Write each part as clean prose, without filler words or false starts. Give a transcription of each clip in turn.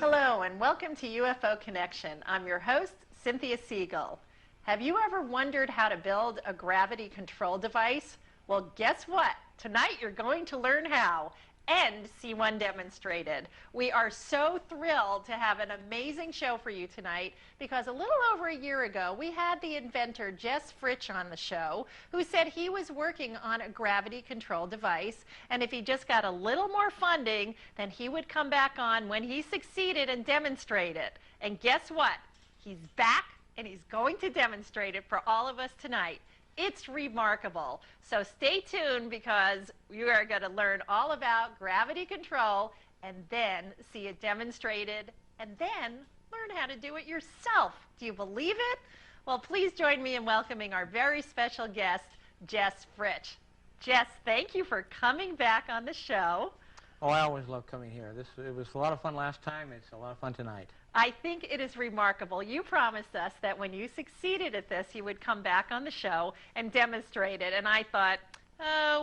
Hello and welcome to UFO Connection. I'm your host, Cynthia Siegel. Have you ever wondered how to build a gravity control device? Well, guess what? Tonight you're going to learn how and see one demonstrated. We are so thrilled to have an amazing show for you tonight because a little over a year ago we had the inventor Jess Fritch on the show who said he was working on a gravity control device, and if he just got a little more funding then he would come back on when he succeeded and demonstrate it. And guess what? He's back and he's going to demonstrate it for all of us tonight. It's remarkable. So stay tuned because you are going to learn all about gravity control and then see it demonstrated and then learn how to do it yourself. Do you believe it? Well, please join me in welcoming our very special guest, Jess Fritch. Jess, thank you for coming back on the show. Oh, I always love coming here. It was a lot of fun last time. It's a lot of fun tonight. I think it is remarkable. You promised us that when you succeeded at this, you would come back on the show and demonstrate it. And I thought,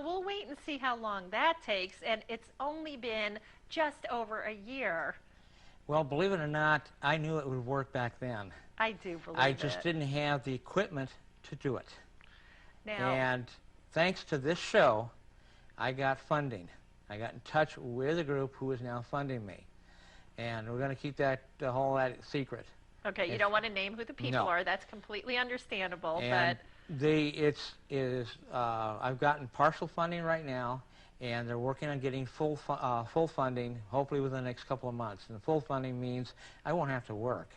we'll wait and see how long that takes. And it's only been just over a year. Well, believe it or not, I knew it would work back then. I do believe it. I just didn't have the equipment to do it. Now, and thanks to this show, I got funding. I got in touch with a group who is now funding me. And we're going to keep that whole secret. Okay, you don't want to name who the people are. That's completely understandable. And I've gotten partial funding right now, and they're working on getting full funding, hopefully within the next couple of months. And full funding means I won't have to work.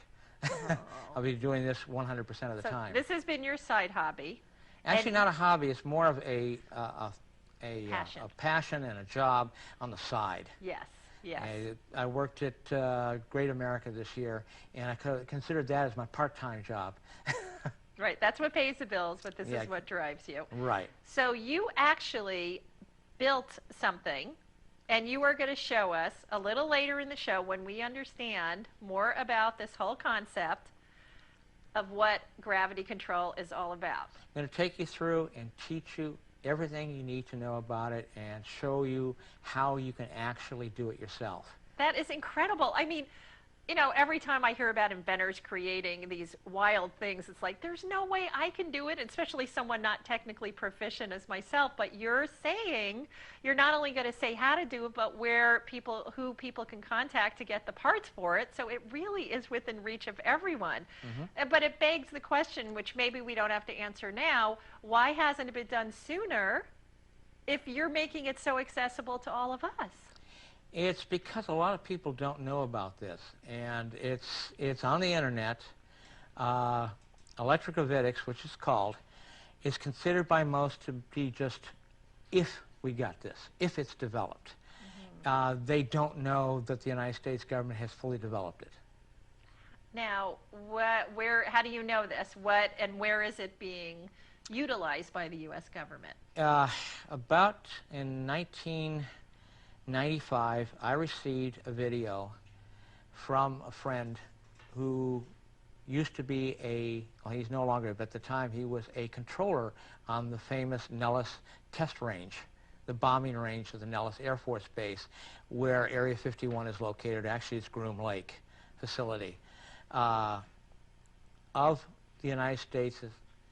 Oh. I'll be doing this 100% of the time. This has been your side hobby. Actually, not a hobby. It's more of a passion and a job on the side. Yes. Yes. I worked at Great America this year, and I considered that as my part-time job. Right, that's what pays the bills, but this is what drives you. Right. So you actually built something, and you are going to show us a little later in the show when we understand more about this whole concept of what gravity control is all about. I'm going to take you through and teach you everything you need to know about it and show you how you can actually do it yourself. That is incredible. I mean, you know, every time I hear about inventors creating these wild things, it's like, there's no way I can do it, especially someone not technically proficient as myself. But you're saying, you're not only going to say how to do it, but who people can contact to get the parts for it. So it really is within reach of everyone. Mm-hmm. But it begs the question, which maybe we don't have to answer now, why hasn't it been done sooner if you're making it so accessible to all of us? It's because a lot of people don't know about this, and it's on the internet. Electrogravitics, which is called, is considered by most to be just if we got this, if it's developed. Mm-hmm. They don't know that the United States government has fully developed it. Now, how do you know this? And where is it being utilized by the U.S. government? About in 1995, I received a video from a friend who used to be well, he's no longer, but at the time he was a controller on the famous Nellis test range, the bombing range of the Nellis Air Force Base, where Area 51 is located. Actually, it's Groom Lake facility. Of the United States'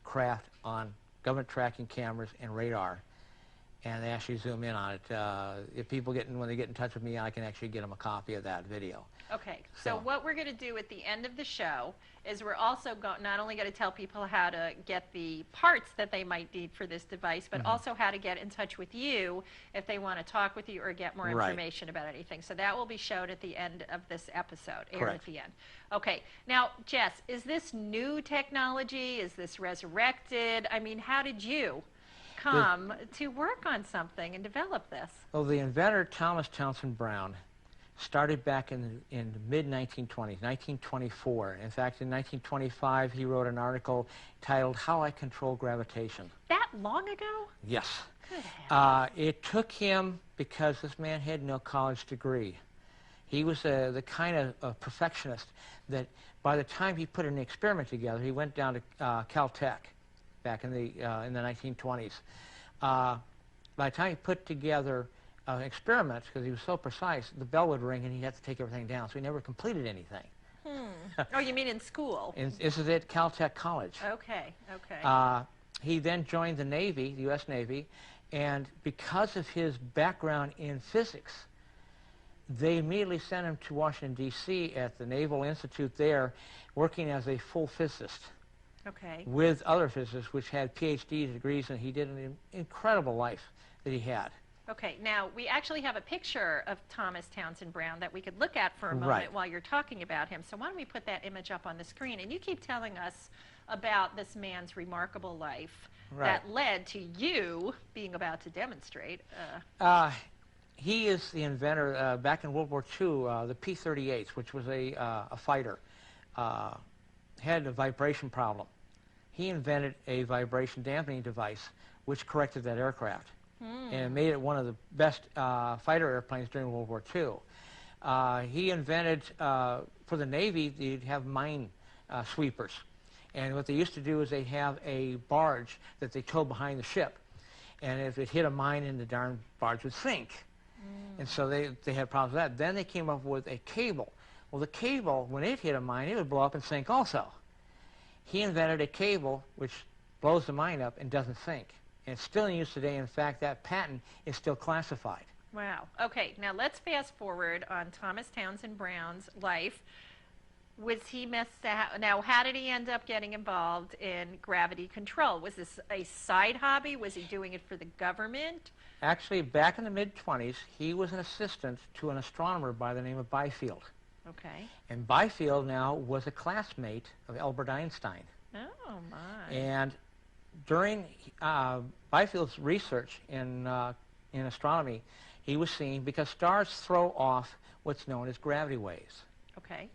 craft on government tracking cameras and radar. And they actually zoom in on it. If people when they get in touch with me, I can actually get them a copy of that video. Okay, so what we're going to do at the end of the show is we're also not only going to tell people how to get the parts that they might need for this device, but also how to get in touch with you if they want to talk with you or get more information about anything. So that will be shown at the end of this episode, aired at the end. Okay, now, Jess, is this new technology? Is this resurrected? I mean, how did you come to work on something and develop this? Well, the inventor, Thomas Townsend Brown, started back in the mid-1920s, 1924. In fact, in 1925, he wrote an article titled, How I Control Gravitation. That long ago? Yes. Good heavens. It took him, because this man had no college degree. He was the kind of perfectionist that by the time he put an experiment together, he went down to Caltech back in the 1920s. By the time he put together experiments, because he was so precise, the bell would ring and he'd have to take everything down, so he never completed anything. Oh, you mean in school? This is at Caltech College. Okay, okay. He then joined the Navy, the U.S. Navy, and because of his background in physics, they immediately sent him to Washington, D.C. at the Naval Institute there, working as a full physicist. Okay. With other physicists which had PhD degrees, and he did an incredible life that he had. Okay, now we actually have a picture of Thomas Townsend Brown that we could look at for a moment Right. while you're talking about him. So why don't we put that image up on the screen, and you keep telling us about this man's remarkable life that led to you being about to demonstrate. He is the inventor, back in World War II, the P-38, which was a fighter, had a vibration problem. He invented a vibration dampening device which corrected that aircraft and made it one of the best fighter airplanes during World War II. He invented, for the Navy, they'd have mine sweepers. And what they used to do is they'd have a barge that they towed behind the ship. And if it hit a mine, in the darn barge would sink. And so they had problems with that. Then they came up with a cable. Well, the cable, when it hit a mine, it would blow up and sink also. He invented a cable which blows the mine up and doesn't sink. And it's still in use today. In fact, that patent is still classified. Wow. Okay, now let's fast forward on Thomas Townsend Brown's life. Was he now, how did he end up getting involved in gravity control? Was this a side hobby? Was he doing it for the government? Actually, back in the mid-20s, he was an assistant to an astronomer by the name of Byfield. Okay. And Byfield now was a classmate of Albert Einstein. Oh, my. And during Byfield's research in astronomy, he was seeing, because stars throw off what's known as gravity waves. Okay.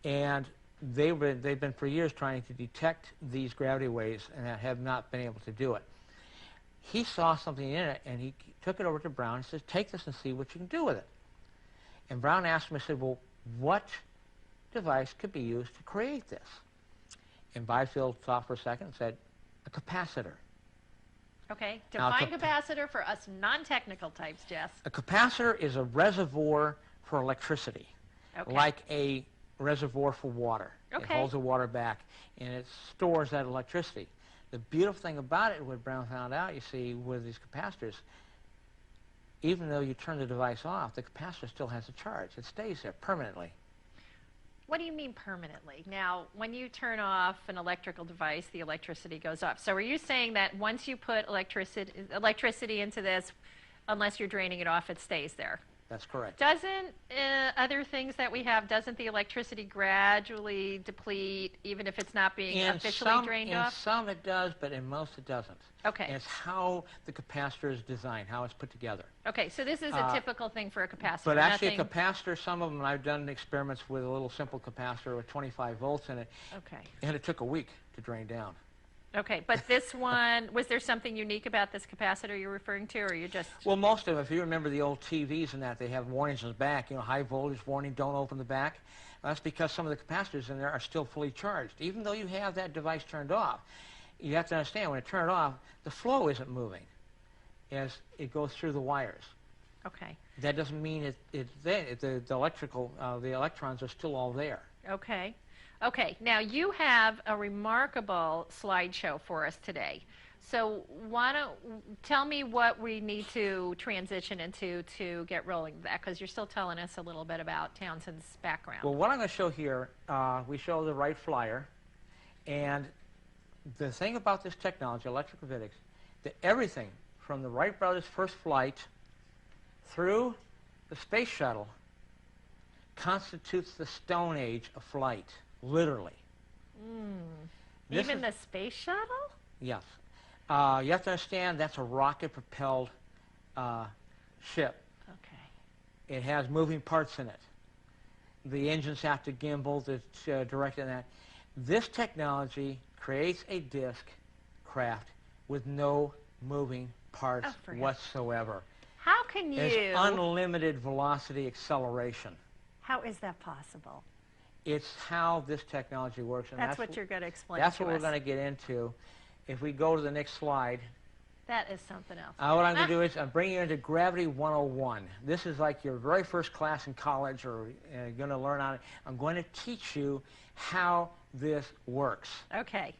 And they've been for years trying to detect these gravity waves and have not been able to do it. He saw something in it, and he took it over to Brown and says, take this and see what you can do with it. And Brown asked him, he said, well, what device could be used to create this? And Byfield thought for a second and said, a capacitor. Okay, define capacitor for us non-technical types, Jess. A capacitor is a reservoir for electricity, like a reservoir for water. It holds the water back, and it stores that electricity. The beautiful thing about it, what Brown found out, you see, with these capacitors, even though you turn the device off, the capacitor still has a charge. It stays there permanently. What do you mean permanently? Now, when you turn off an electrical device, the electricity goes off. So are you saying that once you put electricity into this, unless you're draining it off, it stays there? That's correct. Doesn't other things that we have, doesn't the electricity gradually deplete, even if it's not being officially drained off? In some it does, but in most it doesn't. Okay. And it's how the capacitor is designed, how it's put together. Okay, so this is a typical thing for a capacitor. But actually a capacitor, some of them, I've done experiments with a little simple capacitor with 25 volts in it. Okay. And it took a week to drain down. Okay, but this one, was there something unique about this capacitor you're referring to, or you just... Well, most of them, if you remember the old TVs and that, they have warnings on the back, you know, high voltage warning, don't open the back. Well, that's because some of the capacitors in there are still fully charged. Even though you have that device turned off, you have to understand, when it turned off, the flow isn't moving as it goes through the wires. Okay. That doesn't mean the electrons are still all there. Okay. Okay, now you have a remarkable slideshow for us today. So why don't tell me what we need to transition into to get rolling with that, because you're still telling us a little bit about Townsend's background. Well, what I'm going to show here, we show the Wright Flyer, and the thing about this technology, electrophysics, that everything from the Wright brothers' first flight through the space shuttle constitutes the Stone Age of flight. Literally. Even the space shuttle? Yes. You have to understand that's a rocket-propelled ship. Okay. It has moving parts in it. The engines have to gimbal to direct in that. This technology creates a disc craft with no moving parts whatsoever. How can you... There's unlimited velocity acceleration. How is that possible? It's how this technology works. And that's what you're going to explain That's to what we're us. going to get into. If we go to the next slide, That is something else. What I'm going to do is I'm bringing you into Gravity 101. This is like your very first class in college, or you're going to learn on it. I'm going to teach you how this works. Okay.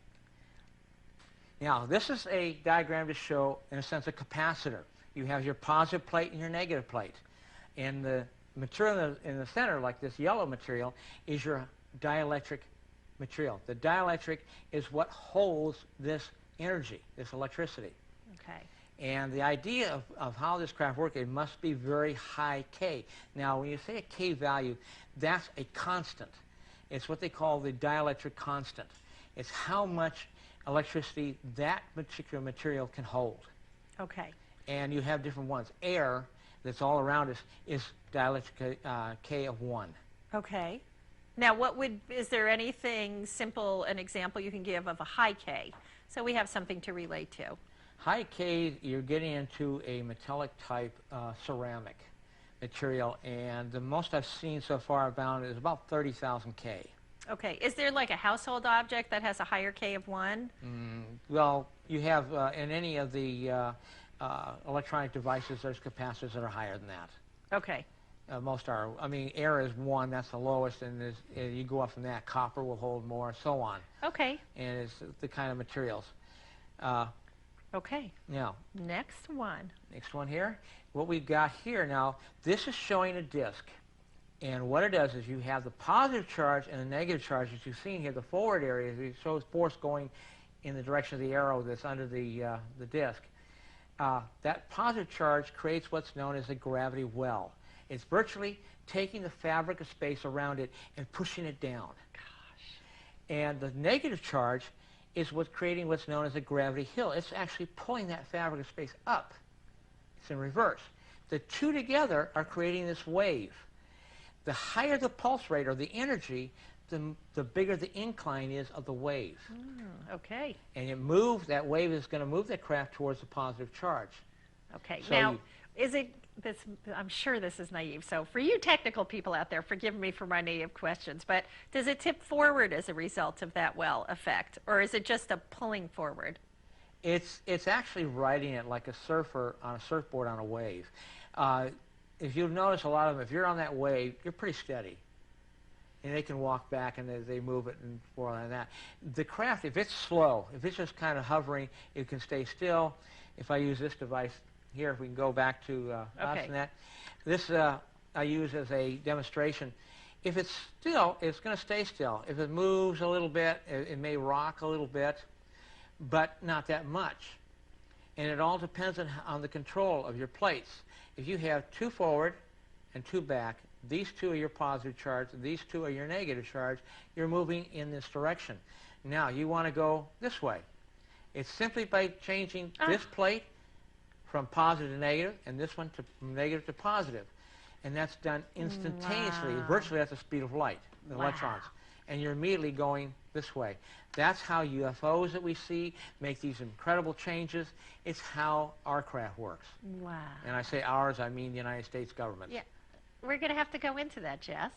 Now, this is a diagram to show, in a sense, a capacitor. You have your positive plate and your negative plate. And the material in the center, like this yellow material, is your dielectric material. The dielectric is what holds this energy, this electricity. Okay. And the idea of how this craft works, it must be very high K. Now, when you say a K value, that's a constant. It's what they call the dielectric constant. It's how much electricity that particular material can hold. Okay. And you have different ones. Air, that's all around us, is dielectric K of 1. Okay. Now, is there anything simple, an example you can give of a high K? So we have something to relate to. High K, you're getting into a metallic type ceramic material, and the most I've seen so far about it is about 30,000 K. Okay. Is there like a household object that has a higher K of 1? Well, you have in any of the electronic devices, there's capacitors that are higher than that. Okay. Most are. I mean, air is 1, that's the lowest, and you go up from that. Copper will hold more, so on. Okay. And it's the kind of materials. Okay. Now, next one. Next one here. What we've got here now, this is showing a disk. And what it does is you have the positive charge and the negative charge that you've seen here, the forward area, it shows force going in the direction of the arrow that's under the disk. That positive charge creates what's known as a gravity well. It's virtually taking the fabric of space around it and pushing it down. Gosh. And the negative charge is what's creating what's known as a gravity hill. It's actually pulling that fabric of space up. It's in reverse. The two together are creating this wave. The higher the pulse rate or the energy, the bigger the incline is of the wave. Okay. And that wave is going to move the craft towards the positive charge. Okay. So now, I'm sure this is naive, so for you technical people out there, forgive me for my naive questions, but does it tip forward as a result of that well effect, or is it just a pulling forward? It's actually riding it like a surfer on a surfboard on a wave. If you'll notice, a lot of them, if you're on that wave, you're pretty steady. And they can walk back and they move it and forth like that. The craft, if it's slow, if it's just kind of hovering, it can stay still. If I use this device here, if we can go back to okay. that. This I use as a demonstration. If it's still, it's going to stay still. If it moves a little bit, it may rock a little bit, but not that much. And it all depends on the control of your plates. If you have 2 forward and 2 back, these 2 are your positive charge, these 2 are your negative charge, you're moving in this direction. Now, you want to go this way. It's simply by changing this plate from positive to negative, and this one from negative to positive. And that's done instantaneously, virtually at the speed of light, the electrons. And you're immediately going this way. That's how UFOs that we see make these incredible changes. It's how our craft works. Wow. And I say ours, I mean the United States government. Yeah. We're going to have to go into that, Jess.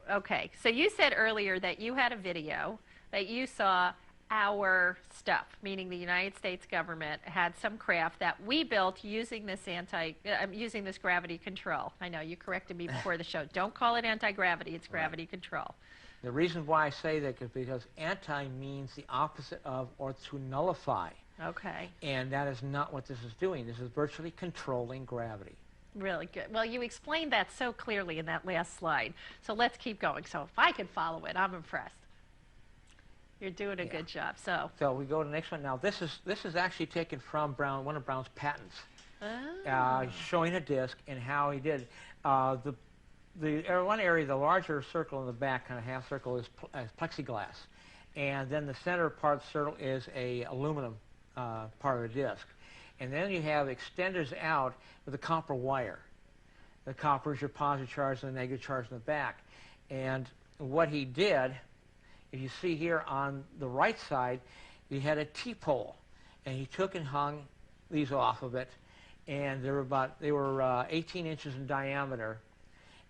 Okay, so you said earlier that you had a video that you saw our stuff, meaning the United States government had some craft that we built using this using this gravity control. I know you corrected me before the show. Don't call it anti-gravity, it's gravity control. The reason why I say that is because anti means the opposite of or to nullify. Okay. And that is not what this is doing. This is virtually controlling gravity. Really good. Well, you explained that so clearly in that last slide. So let's keep going. So if I can follow it, I'm impressed. You're doing a good job. So we go to the next one. Now, this is actually taken from one of Brown's patents, showing a disc and how he did. The one area, the larger circle in the back, kind of half circle, is plexiglass. And then the center part of the circle is a aluminum part of the disc. And then you have extenders out with a copper wire. The copper is your positive charge and the negative charge in the back. And what he did, if you see here on the right side, he had a T-pole. And he took and hung these off of it. And they were 18 inches in diameter.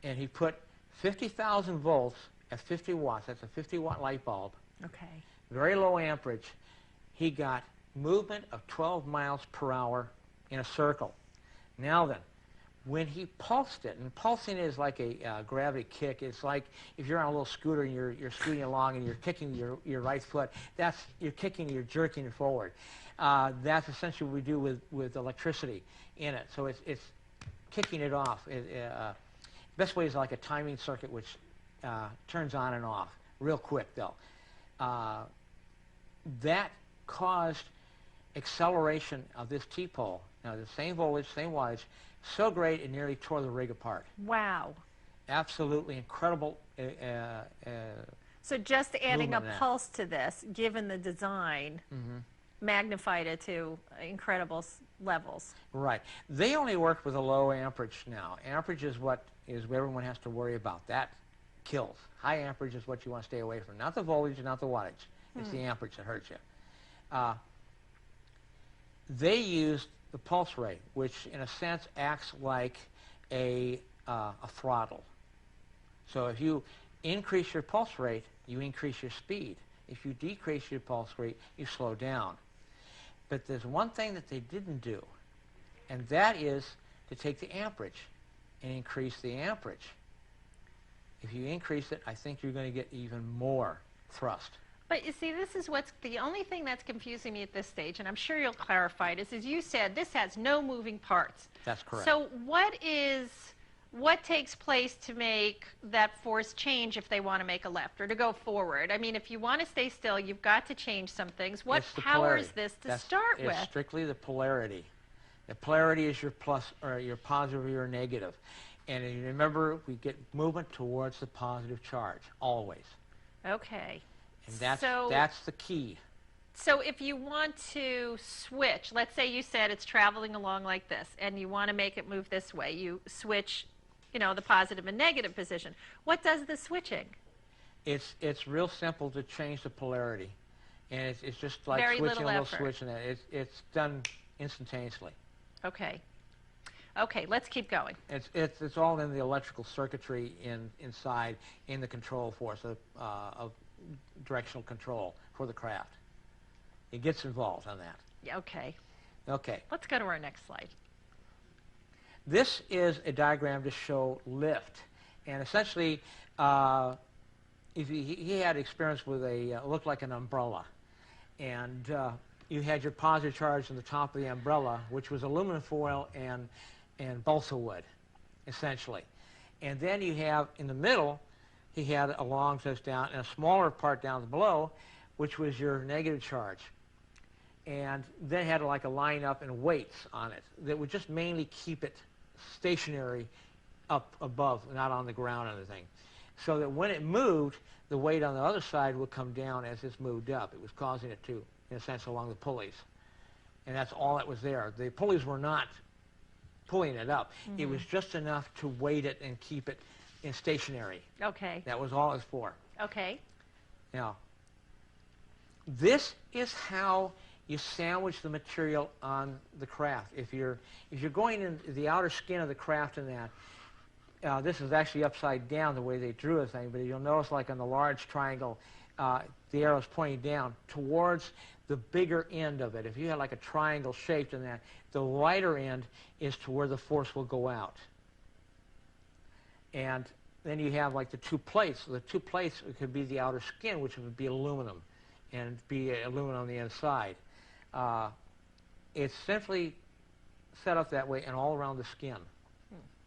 And he put 50,000 volts at 50 watts. That's a 50-watt light bulb. Okay. Very low amperage. He got movement of 12 miles per hour in a circle. Now then, when he pulsed it, and pulsing is like a gravity kick. It's like if you're on a little scooter and you're scooting along and you're kicking your right foot. You're kicking, you're jerking it forward. That's essentially what we do with electricity in it. So it's kicking it off. Best way is like a timing circuit, which turns on and off real quick, though. That caused acceleration of this T-pole. Now, the same voltage, same wattage, so great it nearly tore the rig apart. Wow. Absolutely incredible. So just adding a pulse to this, given the design, magnified it to incredible levels. Right. They only work with a low amperage now. Amperage is what everyone has to worry about. That kills. High amperage is what you want to stay away from. Not the voltage, not the wattage. It's the amperage that hurts you. They used the pulse rate, which in a sense acts like a throttle. So if you increase your pulse rate, you increase your speed. If you decrease your pulse rate, you slow down. But there's one thing that they didn't do, and that is to take the amperage and increase the amperage. If you increase it, I think you're going to get even more thrust. But you see, this is what's the only thing that's confusing me at this stage, and I'm sure you'll clarify it, is as you said, this has no moving parts. That's correct. So what takes place to make that force change if they want to make a left or to go forward? I mean, if you want to stay still, you've got to change some things. What powers this to start with? It's strictly the polarity. The polarity is your plus or your positive or your negative. And you remember, we get movement towards the positive charge, always. Okay. And that's the key. So if you want to switch, let's say you said it's traveling along like this, and you want to make it move this way. You switch, the positive and negative position. What does the switching? It's real simple to change the polarity. And it's just like Very switching a little effort. switch in it. It's done instantaneously. Okay. Okay, let's keep going. It's all in the electrical circuitry inside in the control force of directional control for the craft. It gets involved on that. Yeah, okay. Okay. Let's go to our next slide. This is a diagram to show lift. And essentially, he had experience with looked like an umbrella. And you had your positive charge on the top of the umbrella, which was aluminum foil and balsa wood, essentially. And then you have, in the middle, he had a long twist down and a smaller part down below, which was your negative charge. And then had like a line up and weights on it that would just mainly keep it stationary up above, not on the ground or anything. So that when it moved, the weight on the other side would come down as this moved up. It was causing it to, in a sense, along the pulleys. And that's all that was there. The pulleys were not pulling it up. It was just enough to weight it and keep it in stationary. Okay. That was all it was for. Okay. Now, this is how you sandwich the material on the craft. If you're going in the outer skin of the craft in that, this is actually upside down the way they drew the thing, but you'll notice like on the large triangle, the arrow's pointing down towards the bigger end of it. If you had like a triangle shaped in that, the lighter end is to where the force will go out. And then you have like the two plates. The two plates could be the outer skin, which would be aluminum, and be aluminum on the inside. It's simply set up that way and all around the skin.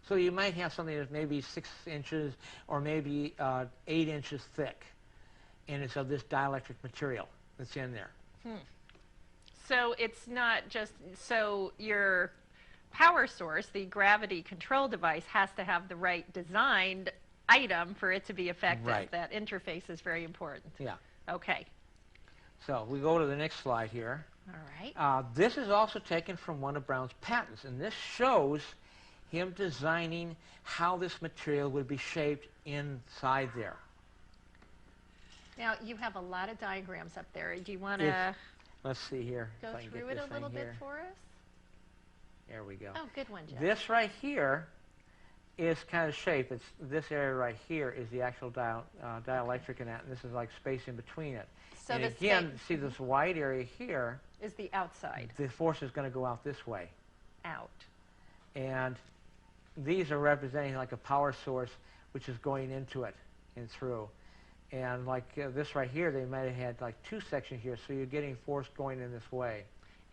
So you might have something that's maybe 6 inches or maybe 8 inches thick, and it's of this dielectric material that's in there. So it's not just, so your power source, the gravity control device, has to have the right designed item for it to be effective. Right. That interface is very important. Yeah. Okay. So we go to the next slide here. All right. This is also taken from one of Brown's patents, and this shows him designing how this material would be shaped inside there. Now, you have a lot of diagrams up there. Do you want to let's see here. go through it a little bit for us? There we go. Oh, good one, Jess. This right here is kind of shaped. It's this area right here is the actual dielectric in that, and this is like space in between it. So and again, see this white area here is the outside. The force is going to go out this way. Out. And these are representing like a power source which is going into it and through. And like this right here, they might have had like two sections here, so you're getting force going in this way.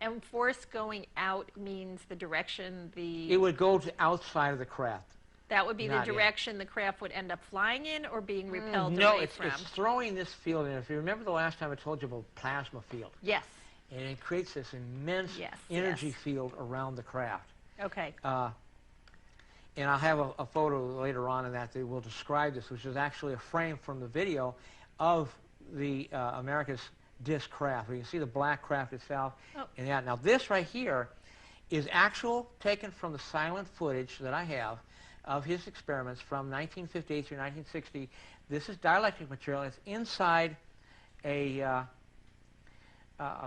And force going out means the direction the... It would go to outside of the craft. That would be the Not direction the craft would end up flying in or being repelled no, away from? No, it's throwing this field in. If you remember the last time I told you about plasma field. Yes. And it creates this immense energy field around the craft. Okay. And I'll have a photo later on in that will describe this, which is actually a frame from the video of the America's disc craft. You can see the black craft itself. Oh. And that. Now this right here is taken from the silent footage that I have of his experiments from 1958 through 1960. This is dielectric material. It's inside a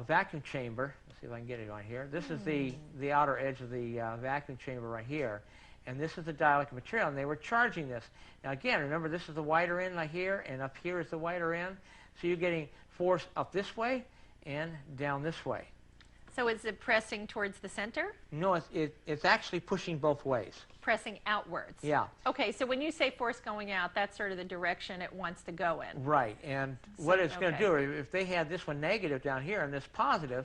vacuum chamber. Let's see if I can get it on here. This is the outer edge of the vacuum chamber right here. And this is the dielectric material, and they were charging this. Now again, remember this is the wider end right here, and up here is the wider end. So you're getting force up this way and down this way. So is it pressing towards the center? No, it's actually pushing both ways. Pressing outwards. Yeah. Okay, so when you say force going out, that's sort of the direction it wants to go in. Right, and so, what it's going to do, if they had this one negative down here and this positive,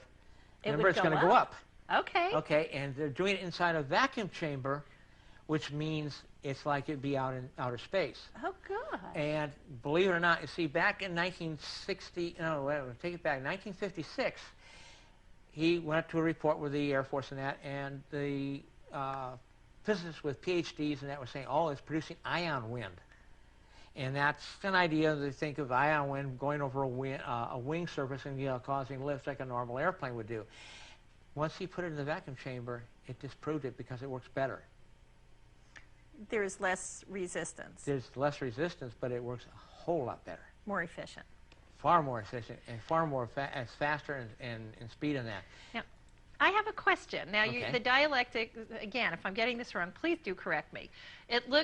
remember it's going to go up. Okay. Okay, and they're doing it inside a vacuum chamber, which means it's like it'd be out in outer space. Oh, good. And believe it or not, you see, back in 1956, he went up to a report with the Air Force and that, and the physicists with PhDs and that were saying, oh, it's producing ion wind. And that's an idea. They think of ion wind going over a wing surface and causing lift like a normal airplane would do. Once he put it in the vacuum chamber, it disproved it because it works better. There's less resistance. There's less resistance, but it works a whole lot better. More efficient. Far more efficient and far more faster in speed in that. Now, I have a question. Now, Okay. The dialectic, again, if I'm getting this wrong, please do correct me.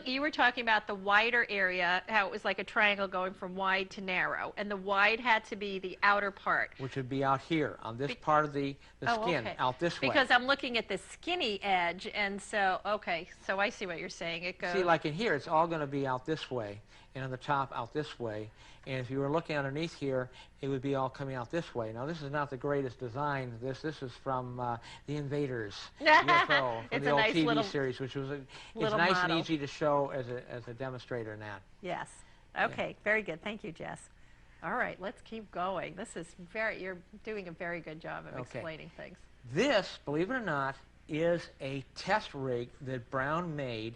You were talking about the wider area, how it was like a triangle going from wide to narrow, and the wide had to be the outer part. Which would be out here, on this part of the skin, okay. out this way. Because I'm looking at the skinny edge, and so, okay, so I see what you're saying. It goes... See, like in here, it's all going to be out this way, and on the top out this way. And if you were looking underneath here, it would be all coming out this way. Now, this is not the greatest design. This is from The Invaders, UFO, from the old nice TV series, which was it's nice model. and easy to show as a demonstrator in that. Yes. Okay, very good. Thank you, Jess. All right, let's keep going. You're doing a very good job of explaining things. This, believe it or not, is a test rig that Brown made,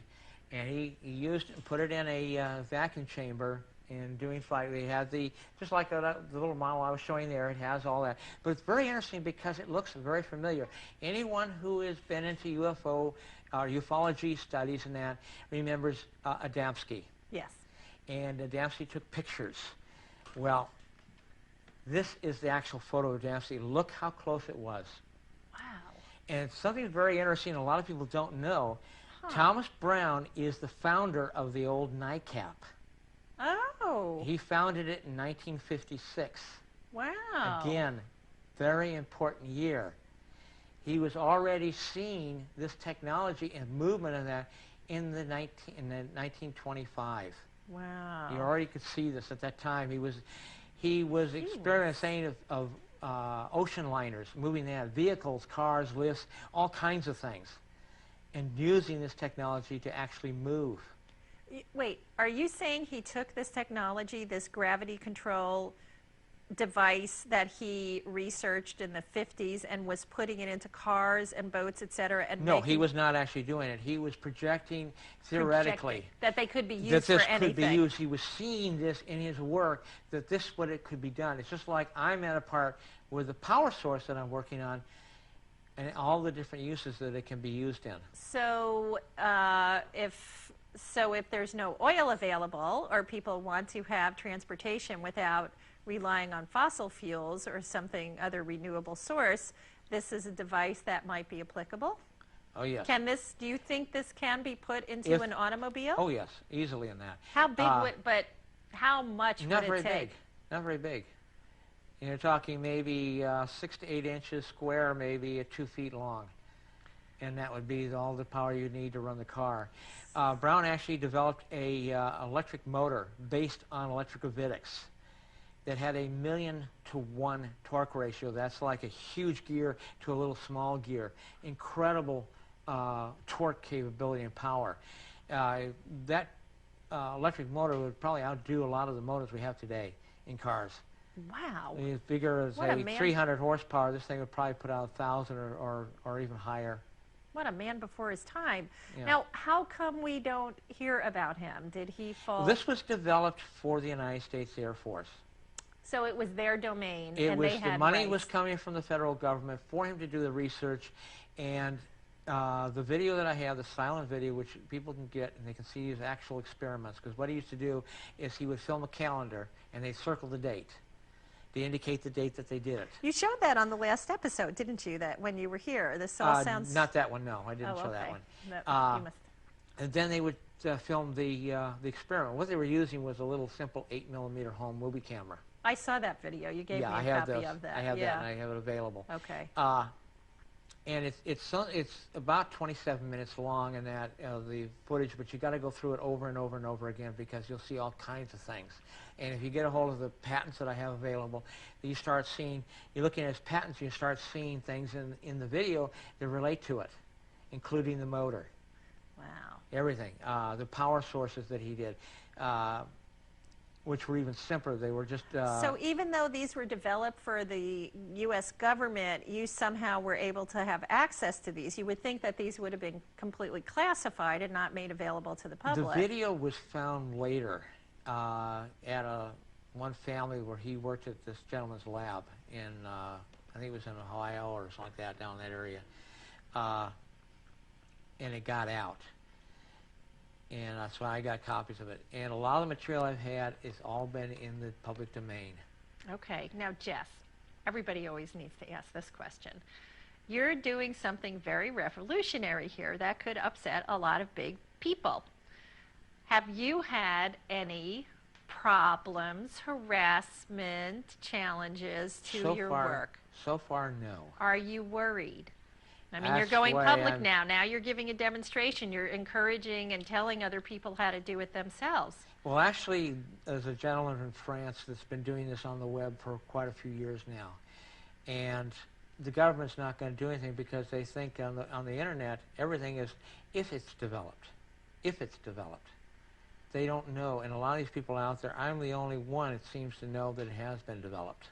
and he used it and put it in a vacuum chamber and doing flight. They had just like the little model I was showing there, it has all that. But it's very interesting because it looks very familiar. Anyone who has been into UFO or ufology studies and that remembers Adamski. Yes. And Adamski took pictures. Well, this is the actual photo of Adamski. Look how close it was. Wow. And something very interesting a lot of people don't know, Thomas Brown is the founder of the old NICAP. Oh. He founded it in 1956. Wow. Again, very important year. He was already seeing this technology and movement of that in 1925. Wow. He already could see this at that time. He was experiencing of ocean liners, moving that, vehicles, cars, lifts, all kinds of things, and using this technology to actually move. Wait, are you saying he took this technology, this gravity control device that he researched in the 50s and was putting it into cars and boats, etc.? No, he was not actually doing it. He was projecting theoretically that they could be used that this for anything. could be used. He was seeing this in his work, that this what it could be done. It's just like I'm at a part where the power source that I'm working on and all the different uses that it can be used in. So if there's no oil available, or people want to have transportation without relying on fossil fuels or other renewable source, this is a device that might be applicable? Oh, yes. Do you think this can be put into an automobile? Oh, yes, easily in that. How big but how much would it take? Not very big. And you're talking maybe 6 to 8 inches square, maybe 2 feet long. And that would be all the power you need to run the car. Brown actually developed a electric motor based on electrogravitics that had a 1,000,000 to 1 torque ratio. That's like a huge gear to a little small gear. Incredible torque capability and power. That electric motor would probably outdo a lot of the motors we have today in cars. Wow. As bigger as a 300 horsepower, this thing would probably put out 1,000 or even higher. What a man before his time. Yeah. Now, how come we don't hear about him? Did he fall? Well, this was developed for the United States Air Force. So it was their domain, It and was, they had the money rights. was coming from the federal government for him to do the research, and the video that I have, the silent video, which people can get and they can see his actual experiments, because what he used to do is he would film a calendar and they'd circle the date. They indicate the date that they did it. You showed that on the last episode, didn't you, that when you were here? This all sounds... Not that one, no. I didn't show that one. You must... And then they would film the experiment. What they were using was a little simple 8mm home movie camera. I saw that video. You gave me a copy of that. I have that, and I have it available. Okay. And it's about 27 minutes long in that the footage, but you got to go through it over and over and over again because you'll see all kinds of things. And if you get a hold of the patents that I have available, you start seeing, you're looking at his patents, you start seeing things in the video that relate to it, including the motor. Wow. Everything. The power sources that he did, which were even simpler. They were just... So even though these were developed for the U.S. government, you somehow were able to have access to these. You would think that these would have been completely classified and not made available to the public. The video was found later at one family where he worked at this gentleman's lab in, I think it was in Ohio or something like that, down in that area. And it got out. And that's why I got copies of it. And a lot of the material I've had has all been in the public domain. Okay. Now, Jess, everybody always needs to ask this question. You're doing something very revolutionary here that could upset a lot of big people. Have you had any problems, harassment, challenges to your work? So far, no. Are you worried? I mean, That's you're going why public now. Now you're giving a demonstration. You're encouraging and telling other people how to do it themselves. Well, actually, there's a gentleman from France that's been doing this on the web for quite a few years now. And the government's not going to do anything because they think on the internet, everything is if it's developed. If it's developed. They don't know. And a lot of these people out there, I'm the only one, it seems, to know that it has been developed.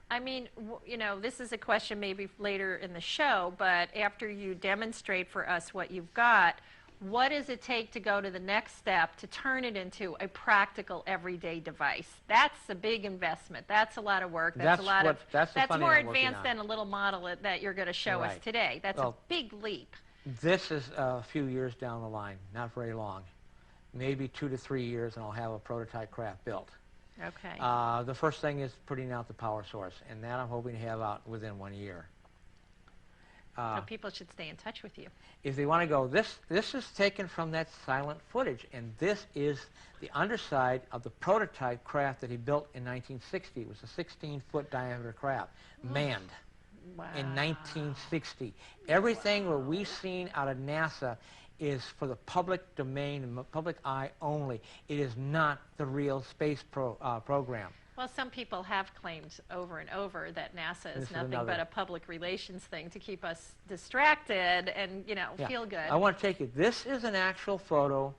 I mean, you know, this is a question maybe later in the show, but after you demonstrate for us what you've got, what does it take to go to the next step to turn it into a practical everyday device? That's a big investment. That's a lot of work. That's more advanced than a little model that you're going to show us today. That's a big leap. This is a few years down the line, not very long. Maybe 2 to 3 years, and I'll have a prototype craft built. Okay. The first thing is putting out the power source, and that I'm hoping to have out within 1 year. So people should stay in touch with you. If they want to go, this is taken from that silent footage, and this is the underside of the prototype craft that he built in 1960. It was a 16-foot diameter craft, manned, in 1960. Everything that we've seen out of NASA is for the public domain and public eye only. It is not the real space program. Well, some people have claimed over and over that NASA is nothing but a public relations thing to keep us distracted and, you know, feel good. I want to take it. This is an actual photo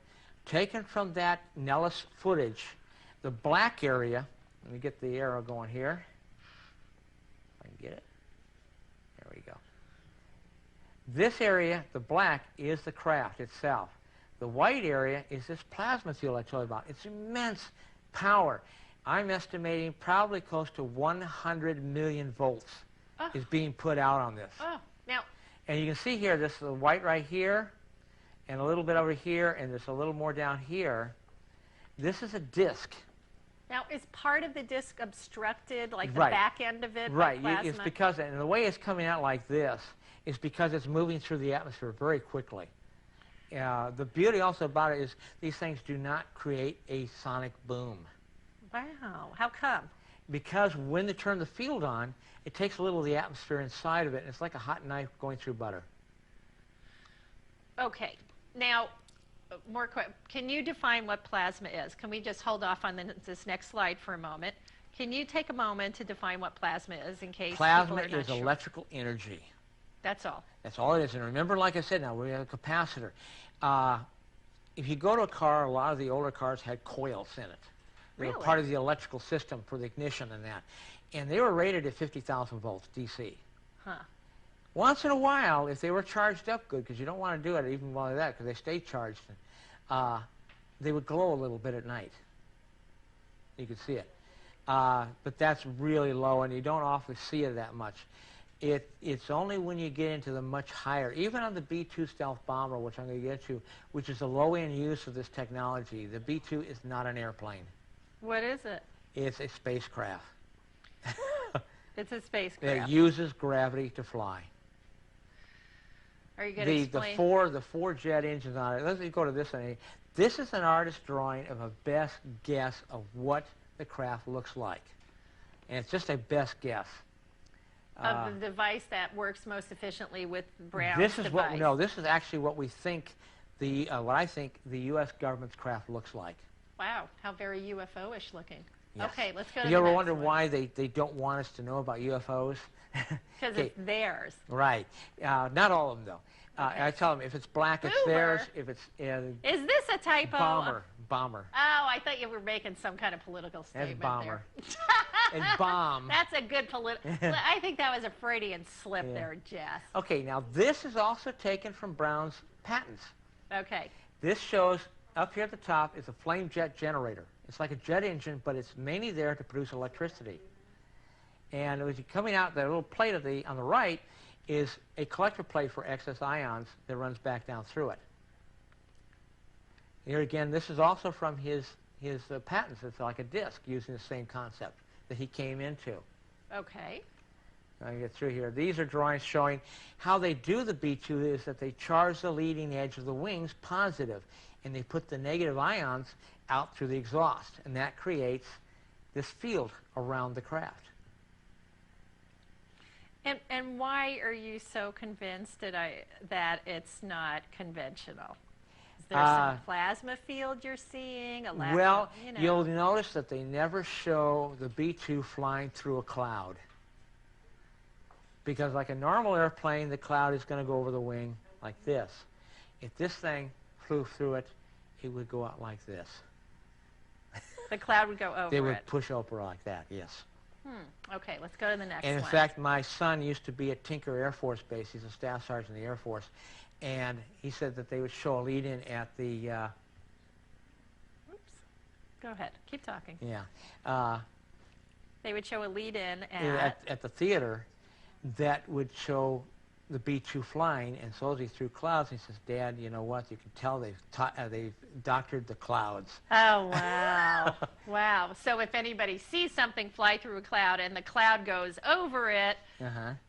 taken from that Nellis footage. The black area, let me get the arrow going here. If I can get it. There we go. This area, the black, is the craft itself. The white area is this plasma field I told you about. It's immense power. I'm estimating probably close to 100 million volts is being put out on this. Now, and you can see here, this is the white right here, and a little bit over here, and there's a little more down here. This is a disc. Now, is part of the disc obstructed, like the back end of it, by plasma? It's because, and the way it's coming out like this is because it's moving through the atmosphere very quickly. The beauty also about it is these things do not create a sonic boom. Wow. How come? because when they turn the field on, it takes a little of the atmosphere inside of it, and it's like a hot knife going through butter. Okay. Now, can you define what plasma is? Can we just hold off on this next slide for a moment? Can you take a moment to define what plasma is in case people are not Plasma is sure? electrical energy. That's all. That's all it is. And remember, like I said, now we have a capacitor. If you go to a car, a lot of the older cars had coils in it. They were part of the electrical system for the ignition and that. And they were rated at 50,000 volts DC. Huh. Once in a while, if they were charged up good, because you don't want to do it even while they're that, because they stay charged, they would glow a little bit at night. You could see it. But that's really low, and you don't often see it that much. It's only when you get into the much higher, even on the B-2 stealth bomber, which I'm going to get to, which is a low-end use of this technology. The B-2 is not an airplane. What is it? It's a spacecraft. It's a spacecraft. It uses gravity to fly. Are you going to explain? The four jet engines on it. Let's go to this one. This is an artist drawing of a best guess of what the craft looks like. And it's just a best guess. Of the device that works most efficiently with Brown's device. This is actually what we think what I think the U.S. government's craft looks like. Wow, how very UFO-ish looking. Yes. Okay, let's go to the next one. You ever wonder why they don't want us to know about UFOs? Because it's theirs. Right. Not all of them, though. Okay. I tell them if it's black, it's theirs. If it's is this a typo? Bomber. Oh, I thought you were making some kind of political statement. That's bomber. There. It's bomb. That's a good political. I think that was a Freudian slip there, Jess. Okay, now this is also taken from Brown's patents. Okay. This shows up here at the top is a flame jet generator. It's like a jet engine, but it's mainly there to produce electricity. And as you're coming out, the little plate on the right is a collector plate for excess ions that runs back down through it. Here again, this is also from his patents. It's like a disc using the same concept that he came into. Okay. I get through here. These are drawings showing how they do the B-2 is that they charge the leading edge of the wings positive, and they put the negative ions out through the exhaust, and that creates this field around the craft. And why are you so convinced that it's not conventional? Is there some plasma field you're seeing? You'll notice that they never show the B-2 flying through a cloud. Because like a normal airplane, the cloud is going to go over the wing like this. If this thing flew through it, it would go out like this. The cloud would go over They would push over like that, yes. Okay, let's go to the next one. And in fact, my son used to be at Tinker Air Force Base. He's a staff sergeant in the Air Force. And he said that they would show a lead-in at the... Oops. Go ahead. Keep talking. Yeah. They would show a lead-in at the theater that would show the B-2 flying, and so as he threw clouds, he says, Dad, you know what? You can tell they've doctored the clouds. Oh, wow. Wow. So if anybody sees something fly through a cloud and the cloud goes over it,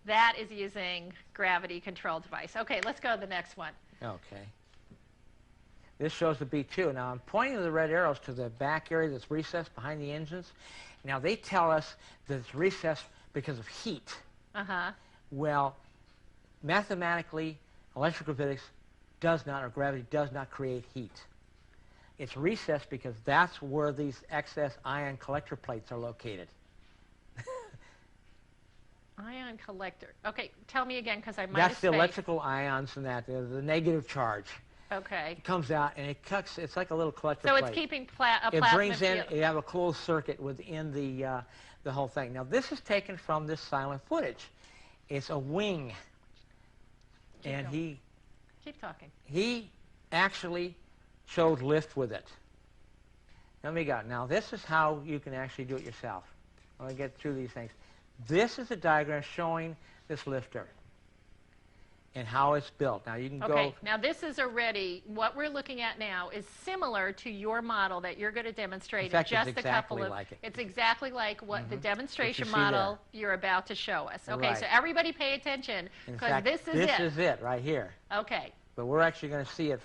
that is using gravity control device. Okay, let's go to the next one. Okay. This shows the B-2. Now, I'm pointing the red arrows to the back area that's recessed behind the engines. Now, they tell us that it's recessed because of heat. Well, mathematically, electrical physics does not, or gravity does not create heat. It's recessed because that's where these excess ion collector plates are located. Ion collector. Okay, tell me again because I might That's the electrical ions and that, the negative charge. Okay. It comes out and it cuts, it's like a little collector plate. So it's keeping a plasma It brings in, field. you have a closed circuit within the whole thing. Now, this is taken from this silent footage. It's a wing. And Keep talking. He actually showed lift with it. Let me go. Now, this is how you can actually do it yourself. Let me get through these things. This is a diagram showing this lifter and how it's built. Now, you can go... Okay, now this is already, what we're looking at now is similar to your model that you're going to demonstrate in fact, just it's a couple of... like it. It's exactly like what the demonstration what model you're about to show us. Okay, right. So everybody pay attention because this is it. This is it right here. Okay. But we're actually going to see it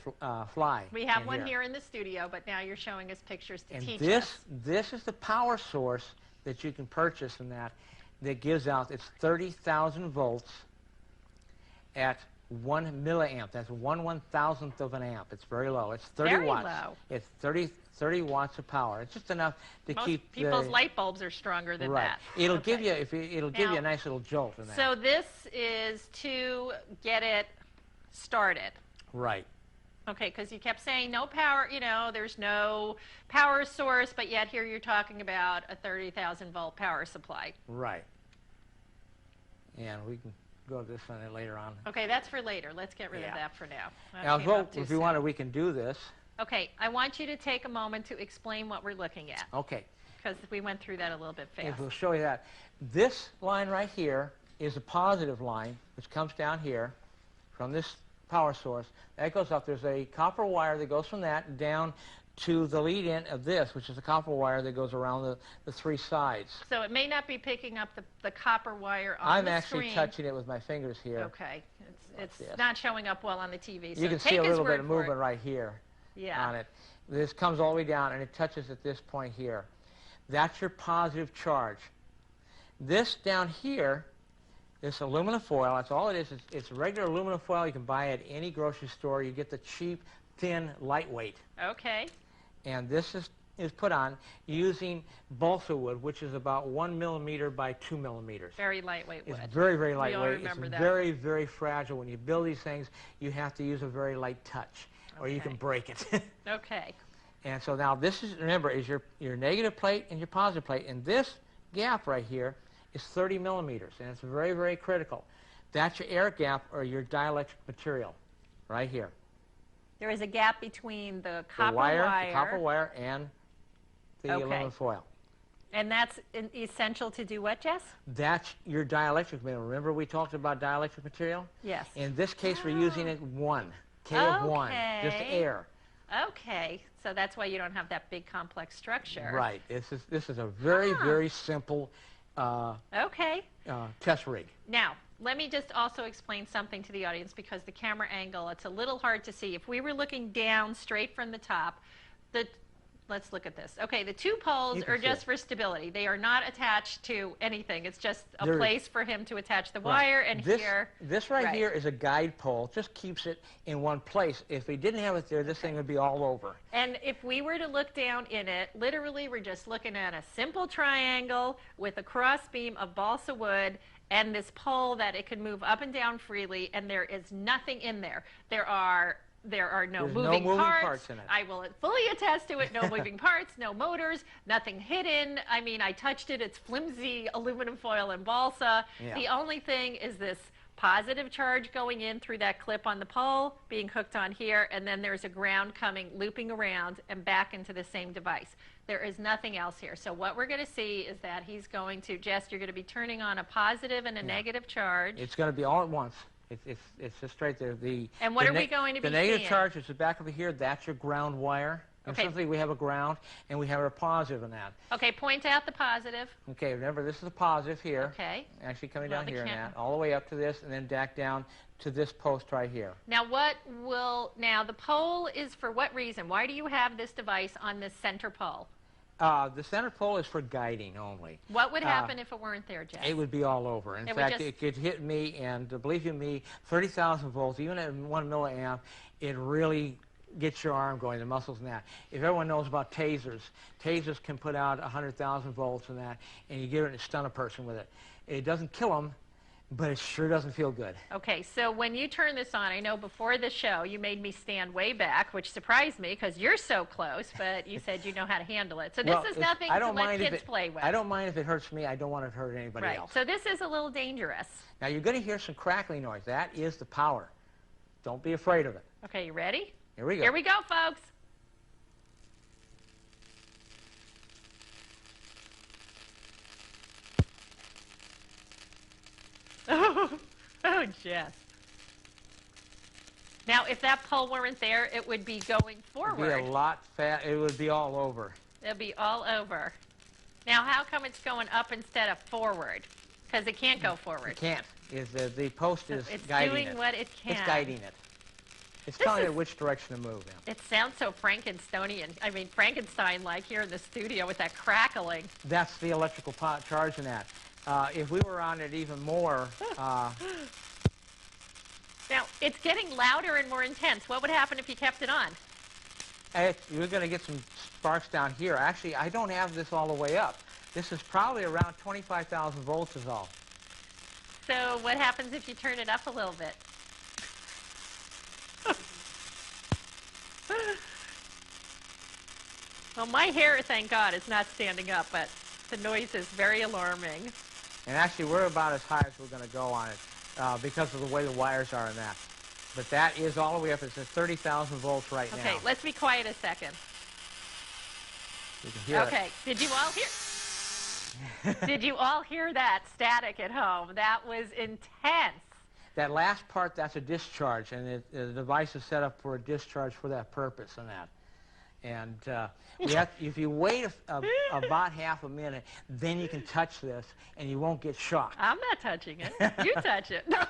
fly. We have one here in the studio, but now you're showing us pictures to teach us. This is the power source that you can purchase in that gives out, it's 30,000 volts at 1 milliamp. That's 1/1000th of an amp. It's very low. It's 30 Very watts. low. It's 30 watts of power. It's just enough to Most keep people's light bulbs are stronger than right. that. It'll Okay. give you it'll give you a nice little jolt in that. So this is to get it started. Right. Okay, because you kept saying no power, there's no power source, but yet here you're talking about a 30,000 volt power supply. Right. And we can go to this one later on. Okay, that's for later. Let's get rid of that for now. That Now, came up too if you soon. wanted, we can do this. Okay, I want you to take a moment to explain what we're looking at, Okay. because we went through that a little bit fast. If we'll show you that. This line right here is a positive line, which comes down here from this power source. That goes up. There's a copper wire that goes from that down to the lead end of this, which is a copper wire that goes around the three sides. So it may not be picking up the copper wire on I'm the actually screen. touching it with my fingers here. Okay, it's this. not showing up well on the TV. So You can take see a his little bit word of for movement it. right here Yeah. on it. This comes all the way down, and it touches at this point here. That's your positive charge. This down here, this aluminum foil, that's all it is. It's regular aluminum foil you can buy at any grocery store. You get the cheap, thin, lightweight. Okay. And this is put on using balsa wood, which is about 1 millimeter by 2 millimeters. Very lightweight wood. It's very, very We all lightweight. remember It's that. very, very fragile. When you build these things, you have to use a very light touch, or you can Okay. break it. Okay. And so now this is, remember, is your negative plate and your positive plate. And this gap right here is 30 millimeters, and it's very, very critical. That's your air gap or your dielectric material right here. There is a gap between the The copper the copper wire, and the Okay. aluminum foil. And that's essential to do what, Jess? That's your dielectric material. Remember we talked about dielectric material? Yes. In this case, we're using it 1, K of 1, just Okay. air. Okay. So that's why you don't have that big complex structure. Right. This is a very, very simple Okay. test rig. Now, let me just also explain something to the audience, because the camera angle, it's a little hard to see. If we were looking down straight from the top, let's look at this. Okay, the two poles You can are see just it. for stability. They are not attached to anything. It's just a There- place for him to attach the wire, and this, here. This right Right. here is a guide pole. Just keeps it in one place. If we didn't have it there, this thing would be all over. And if we were to look down in it, literally we're just looking at a simple triangle with a cross beam of balsa wood and this pole that it can move up and down freely, and there is nothing in there. There are no There's no moving moving parts. parts in it. I will fully attest to it. No moving parts, no motors, nothing hidden. I mean, I touched it. It's flimsy aluminum foil and balsa. Yeah. The only thing is this positive charge going in through that clip on the pole, being hooked on here, and then there's a ground coming, looping around and back into the same device. There is nothing else here. So what we're going to see is that he's going to, Jess, you're going to be turning on a positive and a negative charge. It's going to be all at once. It's just right there. And what are we going to be The negative seeing? charge is the back over here. That's your ground wire. And Okay. simply we have a ground, and we have a positive in that. Okay, point out the positive. Okay, remember this is a positive here. Okay. Actually coming Well, down the here and camera- that, all the way up to this, and then back down to this post right here. Now the pole is for what reason? Why do you have this device on this center pole? The center pole is for guiding only. What would happen if it weren't there, Jess? It would be all over. In It would fact, just- it could hit me, and believe you me, 30,000 volts, even at 1 milliamp, it really gets your arm going, the muscles and that. If everyone knows about tasers, tasers can put out 100,000 volts and that, and you give it and stun a person with it. It doesn't kill them, but it sure doesn't feel good. Okay, so when you turn this on, I know before the show you made me stand way back, which surprised me because you're so close, but you said you know how to handle it. So this Well, is it's- nothing I to don't let mind if kids play with. I don't mind if it hurts me. I don't want it to hurt anybody Right, else. so this is a little dangerous. Now, you're going to hear some crackling noise. That is the power. Don't be afraid of it. Okay, you ready? Here we go. Here we go, folks. Oh, Jess. Now, if that pole weren't there, it would be going It forward. would be a lot fat. It would be all over. It'll be all over. Now, how come it's going up instead of forward? Because it can't go forward. It can't. The post is It's guiding doing it. what it can. It's guiding it. It's telling it which direction to move in. It sounds so Frankensteinian. I mean, Frankenstein-like here in the studio with that crackling. That's the electrical charge in that. If we were on it even more... Now, it's getting louder and more intense. What would happen if you kept it on? You're going to get some sparks down here. Actually, I don't have this all the way up. This is probably around 25,000 volts is all. So what happens if you turn it up a little bit? Well, my hair, thank God, is not standing up, but the noise is very alarming. And actually, we're about as high as we're going to go on it because of the way the wires are in that. But that is all the way up. It's at 30,000 volts right now. Okay, let's be quiet a second. You can hear it. Did you all hear? Did you all hear that static at home? That was intense. That last part, that's a discharge, and the device is set up for a discharge for that purpose and that. And if you wait about half a minute, then you can touch this, and you won't get shocked. I'm not touching it. You touch it. No.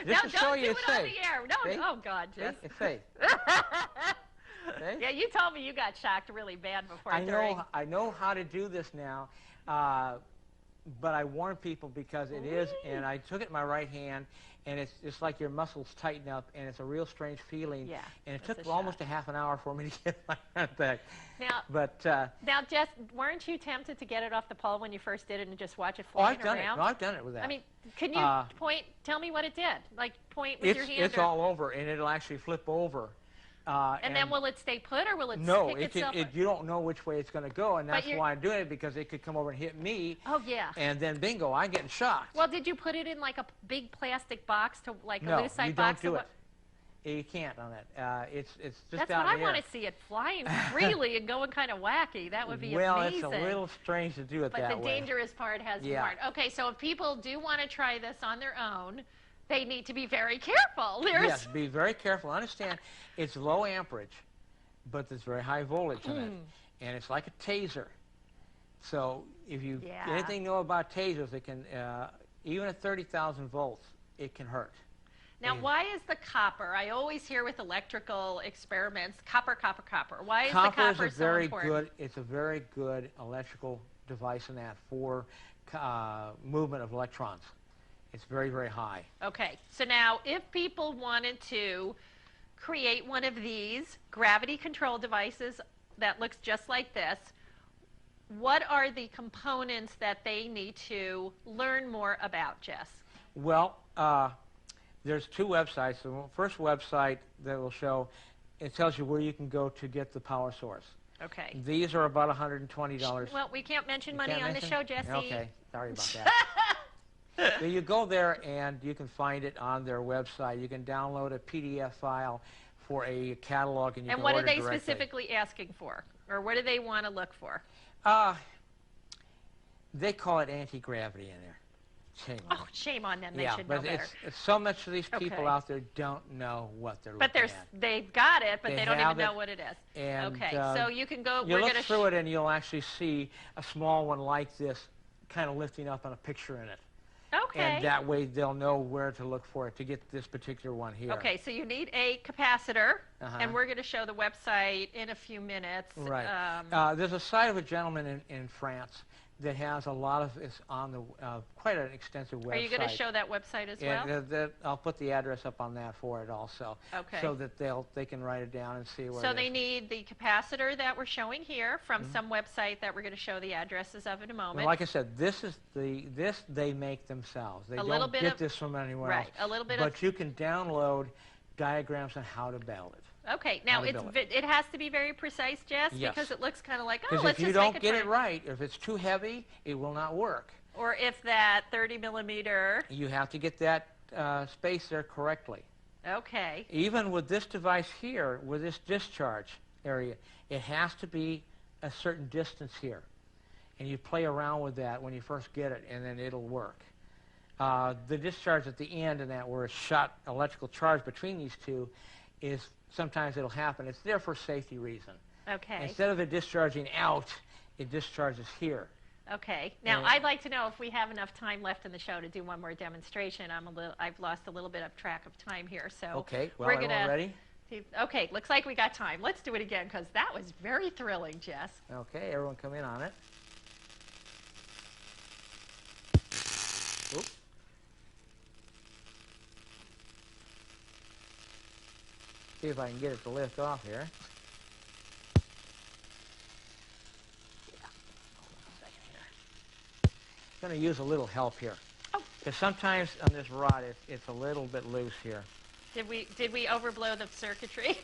Just no, to show don't you do it's it safe. on the air. No, See? oh, God, Jess. It's safe. Yeah, you told me you got shocked really bad before. I know how to do this now, but I warn people because it is, and I took it in my right hand, and it's like your muscles tighten up, and it's a real strange feeling. Yeah, and it took almost a half an hour for me to get my hand back. Now, Jess, weren't you tempted to get it off the pole when you first did it and just watch it Oh, flying I've done around? it. No, I've done it with that. I mean, can you point? Tell me what it did. Like point with your hand. It's all over, and it'll actually flip over. And then will it stay put, or will it no, pick itself up? you don't know which way it's going to go, and that's why I'm doing it, because it could come over and hit me. Oh, yeah. And then, bingo, I'm getting shocked. Well, did you put it in like a big plastic box, to like no, a loose-side you box? don't do it. You can't on it. It's just that's down what I here. want to see, it flying freely and going kind of wacky. That would be well, amazing. Well, it's a little strange to do it that way. But the dangerous part has been marked. Okay, so if people do want to try this on their own, they need to be very careful. Yes, be very careful. Understand, it's low amperage, but there's very high voltage in it. And it's like a taser. So if you anything know about tasers, it can, even at 30,000 volts, it can hurt. Now, why is the copper? I always hear with electrical experiments, copper, copper, copper. Why is the copper so important? It's a very good electrical device in that for movement of electrons. It's very, very high. Okay, so now if people wanted to create one of these gravity control devices that looks just like this, what are the components that they need to learn more about, Jess? Well, there's two websites. The first website that will show, it tells you where you can go to get the power source. Okay. These are about $120. Well, we can't mention money on the show, Jesse. Okay, sorry about that. So you go there and you can find it on their website. You can download a PDF file for a catalog, and you can order what are they directly. Specifically asking for, or what do they want to look for? They call it anti-gravity in there. Shame on them. Shame on them. They should know better. But so much of these people out there don't know what they're looking at. They've got it, but they don't even know what it is. And, okay, so you can go. You look through it, and you'll actually see a small one like this kind of lifting up on a picture in it. Okay. And that way they'll know where to look for it to get this particular one here. Okay, so you need a capacitor, and we're going to show the website in a few minutes. Right. There's a site of a gentleman in France that has a lot of this on the quite an extensive website. Are you going to show that website as well? I'll put the address up on that for it also. Okay. So that they can write it down and see where. So they need the capacitor that we're showing here from some website that we're going to show the addresses of in a moment. Well, like I said, this they make themselves. They don't get this from anywhere else. Right. A little bit. But you can download diagrams on how to build it. Okay, now it has to be very precise, Jess, because it looks kind of like, let's just make a if you don't get it right, if it's too heavy, it will not work. Or if that 30 millimeter... You have to get that space there correctly. Okay. Even with this device here, with this discharge area, it has to be a certain distance here. And you play around with that when you first get it, and then it'll work. The discharge at the end and that where it's shot electrical charge between these two is... Sometimes it'll happen. It's there for safety reason. Okay. Instead of it discharging out, it discharges here. Okay. Now, I'd like to know if we have enough time left in the show to do one more demonstration. I've lost a little bit of track of time here, so Okay. Well, we're everyone ready? Okay. Looks like we got time. Let's do it again because that was very thrilling, Jess. Okay. Everyone, come in on it. Oop. See if I can get it to lift off here. I'm going to use a little help here. Oh. Because sometimes on this rod, it's a little bit loose here. Did we overblow the circuitry?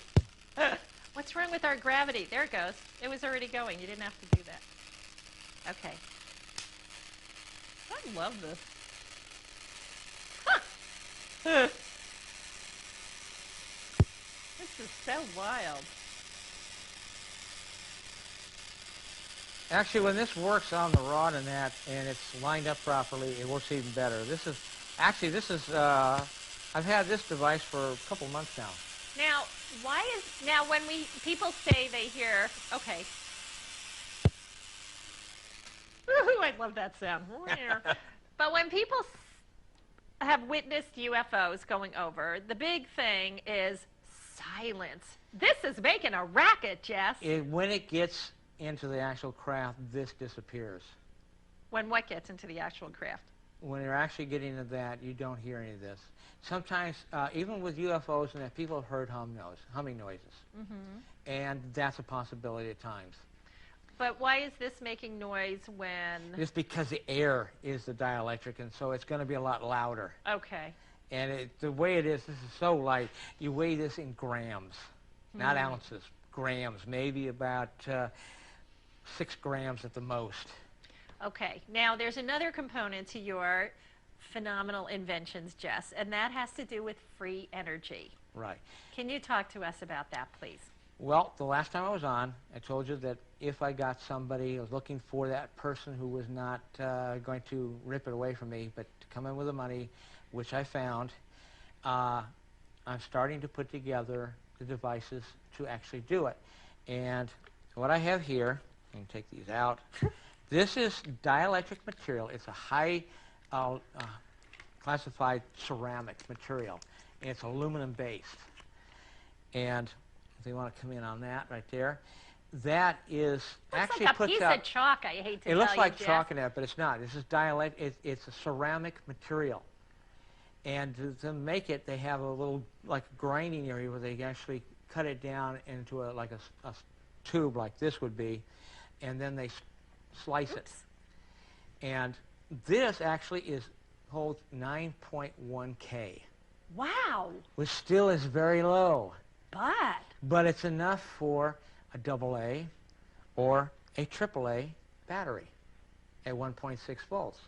What's wrong with our gravity? There it goes. It was already going. You didn't have to do that. Okay. I love this. Huh. This is so wild. Actually, when this works on the rod and that, and it's lined up properly, it works even better. This is, I've had this device for a couple months now. Now, when people say they hear, okay. Woohoo, I love that sound. But when people have witnessed UFOs going over, the big thing is silence. This is making a racket, Jess. When it gets into the actual craft, this disappears. When what gets into the actual craft? When you're actually getting into that, you don't hear any of this. Sometimes, even with UFOs and that, people have heard humming noises. Mm-hmm. And that's a possibility at times. But why is this making noise when... It's because the air is the dielectric, and so it's going to be a lot louder. Okay. And the way it is, this is so light, you weigh this in grams, not ounces, grams, maybe about 6 grams at the most. Okay. Now, there's another component to your phenomenal inventions, Jess, and that has to do with free energy. Right. Can you talk to us about that, please? Well, the last time I was on, I told you that if I got somebody, I was looking for that person who was not going to rip it away from me, but to come in with the money, which I found. I'm starting to put together the devices to actually do it. And what I have here, I can take these out. This is dielectric material. It's a high classified ceramic material. And it's aluminum based. And if you want to come in on that right there, that is actually like a piece of chalk, I hate to tell you, it looks like Jeff. chalk in that, but it's not. This is dielectric. It's a ceramic material. And to make it, they have a little, like a grinding area where they actually cut it down into a tube like this would be, and then they slice it. And this actually holds 9.1 K. Wow. Which still is very low. But it's enough for a AA or a AAA battery at 1.6 volts.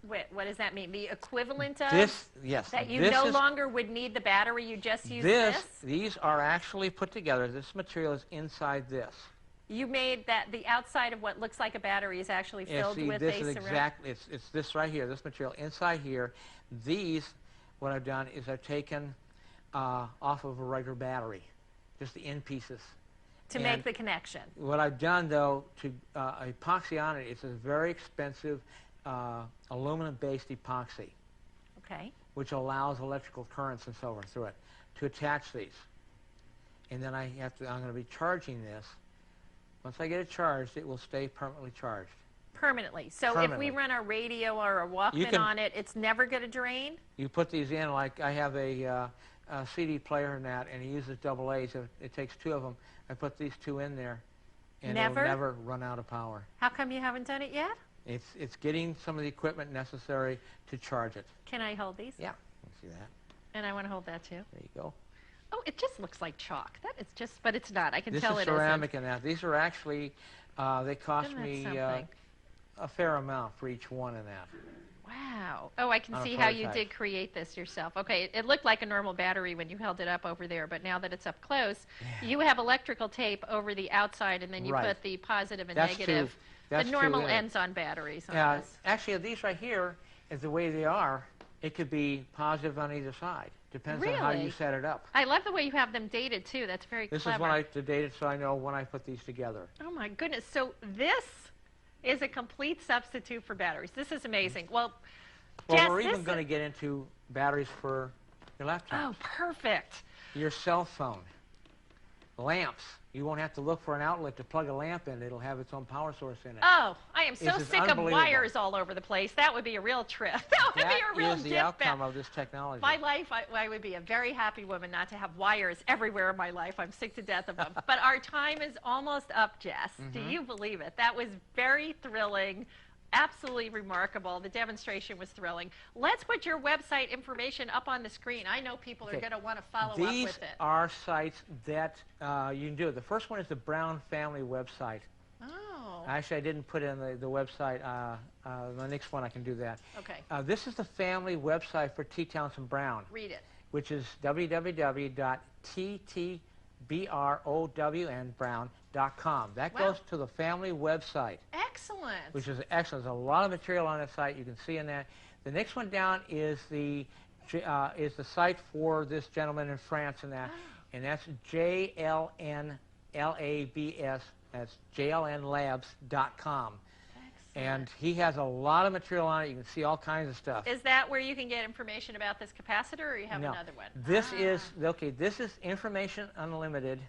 Wait, what does that mean? The equivalent of this? Yes. That you no longer would need the battery, you just use this? These are actually put together. This material is inside this. You made that the outside of what looks like a battery is actually filled with this is exactly, it's this right here, this material inside here. These, what I've done is I've taken off of a regular battery, just the end pieces. To make the connection. What I've done, though, to epoxy on it, it's a very expensive aluminum-based epoxy. Okay. Which allows electrical currents and so forth through it to attach these. And then I'm going to be charging this. Once I get it charged, it will stay permanently charged. Permanently. So if we run a radio or a Walkman on it, it's never going to drain? You put these in, like I have a CD player in that, and it uses AA's. It takes 2 of them. I put these 2 in there, and it'll never run out of power. How come you haven't done it yet? It's getting some of the equipment necessary to charge it. Can I hold these? Yeah, you can see that. And I want to hold that too. There you go. Oh, it just looks like chalk. That is just, but it's not. I can this tell is it isn't. ceramic in that. These are actually, they cost me a fair amount for each one in that. Wow. Oh, I can see how you did create this yourself. Okay, it looked like a normal battery when you held it up over there, but now that it's up close, you have electrical tape over the outside, and then you put the positive and negative, the normal ends on batteries. Actually, these right here, is the way they are, it could be positive on either side. Depends on how you set it up. I love the way you have them dated, too. That's very clever. This is when I date it so I know when I put these together. Oh, my goodness. So this is a complete substitute for batteries. This is amazing. Well, Well, Jess, we're even going to get into batteries for your laptop. Oh, perfect. Your cell phone. Lamps. You won't have to look for an outlet to plug a lamp in. It'll have its own power source in it. Oh, I am so This is sick of unbelievable. wires all over the place. That would be a real trip. That would be a real That is the dip outcome back. of this technology. My life, I would be a very happy woman not to have wires everywhere in my life. I'm sick to death of them. But our time is almost up, Jess. Do you believe it? That was very thrilling. Absolutely remarkable. The demonstration was thrilling. Let's put your website information up on the screen. I know people are going to want to follow up These with it. are sites that you can do. The first one is the Brown family website. Oh. Actually, I didn't put in the website. The next one I can do that. Okay. This is the family website for T. Townsend Brown, Read it. which is www.ttbrownbrown.com. That goes to the family website. Excellent. Which is excellent. There's a lot of material on that site. You can see in that. The next one down is the site for this gentleman in France, and that's JLNLABS. That's JLNLabs.com. And he has a lot of material on it. You can see all kinds of stuff. Is that where you can get information about this capacitor, or you have another one? This is Information Unlimited.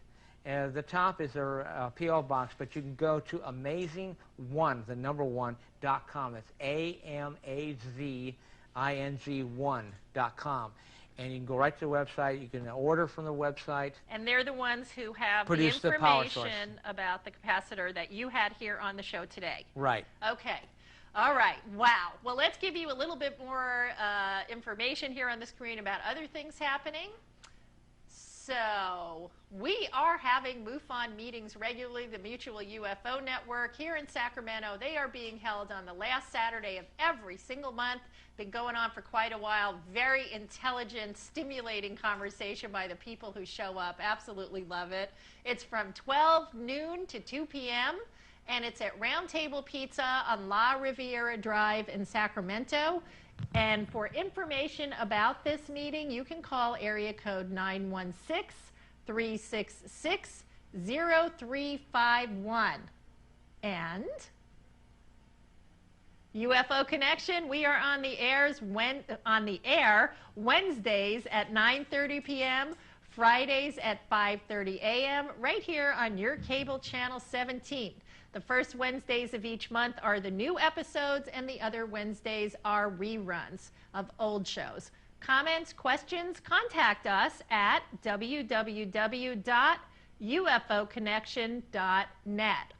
The top is their P.O. box, but you can go to amazing1, the number 1.com. That's AMAZING1.com. And you can go right to the website. You can order from the website. And they're the ones who have the Produce the power source. information about the capacitor that you had here on the show today. Right. Okay. All right. Wow. Well, let's give you a little bit more information here on the screen about other things happening. So we are having MUFON meetings regularly, the Mutual UFO Network here in Sacramento. They are being held on the last Saturday of every single month. Been going on for quite a while. Very intelligent, stimulating conversation by the people who show up. Absolutely love it. It's from 12 noon to 2 p.m. and it's at Round Table Pizza on La Riviera Drive in Sacramento. And for information about this meeting, you can call area code 916-366-0351. And UFO Connection, we are on the air Wednesdays at 9:30 p.m., Fridays at 5:30 a.m., right here on your cable channel 17. The first Wednesdays of each month are the new episodes, and the other Wednesdays are reruns of old shows. Comments, questions, contact us at www.ufoconnection.net.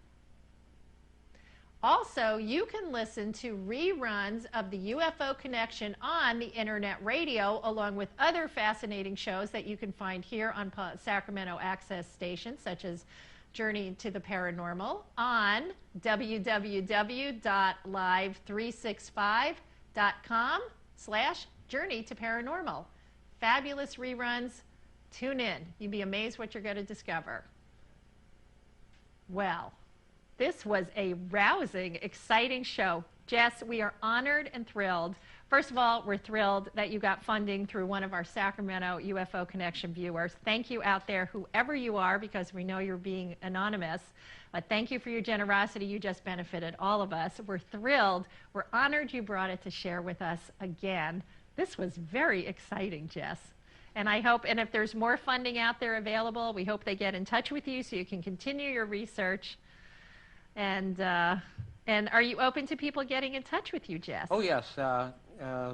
Also, you can listen to reruns of the UFO Connection on the Internet Radio, along with other fascinating shows that you can find here on Sacramento Access stations, such as Journey to the Paranormal on www.live365.com/Journey to Paranormal. Fabulous reruns. Tune in. You'd be amazed what you're going to discover. Well, this was a rousing, exciting show. Jess, we are honored and thrilled. First of all, we're thrilled that you got funding through one of our Sacramento UFO Connection viewers. Thank you out there, whoever you are, because we know you're being anonymous. But thank you for your generosity. You just benefited all of us. We're thrilled. We're honored you brought it to share with us again. This was very exciting, Jess. And I hope, and if there's more funding out there available, we hope they get in touch with you so you can continue your research. And are you open to people getting in touch with you, Jess? Oh, yes.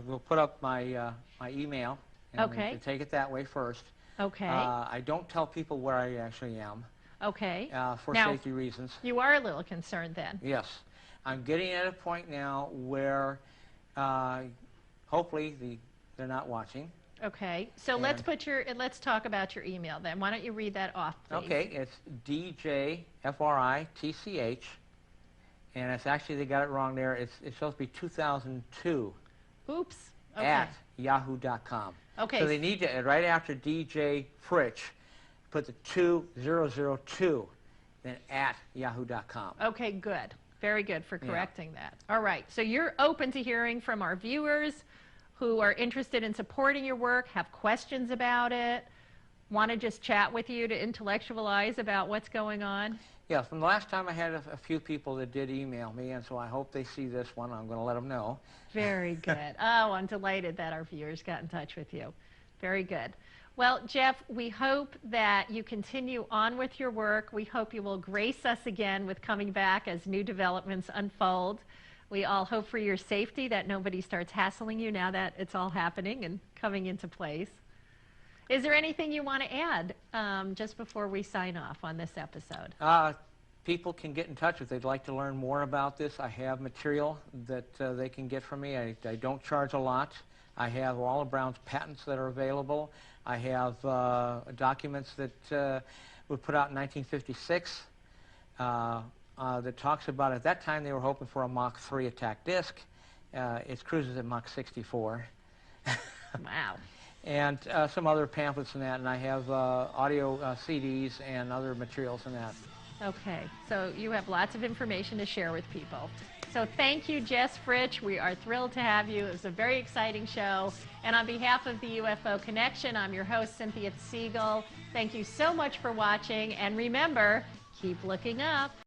We'll put up my email and take it that way first. Okay. I don't tell people where I actually am. Okay. For now, safety reasons. You are a little concerned then. Yes. I'm getting at a point now where hopefully they're not watching. Okay. So let's talk about your email then. Why don't you read that off, please? Okay. It's DJFRITCH. And it's actually, they got it wrong there. It's supposed to be 2002. Oops. Okay. At yahoo.com. Okay. So they need to, right after DJ Fritch, put the 2002, then at yahoo.com. Okay, good. Very good for correcting that. All right. So you're open to hearing from our viewers who are interested in supporting your work, have questions about it, want to just chat with you to intellectualize about what's going on? Yeah, from the last time I had a few people that did email me, and so I hope they see this one. I'm going to let them know. Very good. Oh, I'm delighted that our viewers got in touch with you. Very good. Well, Jeff, we hope that you continue on with your work. We hope you will grace us again with coming back as new developments unfold. We all hope for your safety, that nobody starts hassling you now that it's all happening and coming into place. Is there anything you want to add just before we sign off on this episode? People can get in touch if they'd like to learn more about this. I have material that they can get from me. I don't charge a lot. I have all of Brown's patents that are available. I have documents that were put out in 1956 that talks about, at that time they were hoping for a Mach 3 attack disc. It cruises at Mach 64. Wow. And some other pamphlets and that, and I have audio CDs and other materials and that. Okay, so you have lots of information to share with people. So thank you, Jess Fritch. We are thrilled to have you. It was a very exciting show. And on behalf of the UFO Connection, I'm your host, Cynthia Siegel. Thank you so much for watching. And remember, keep looking up.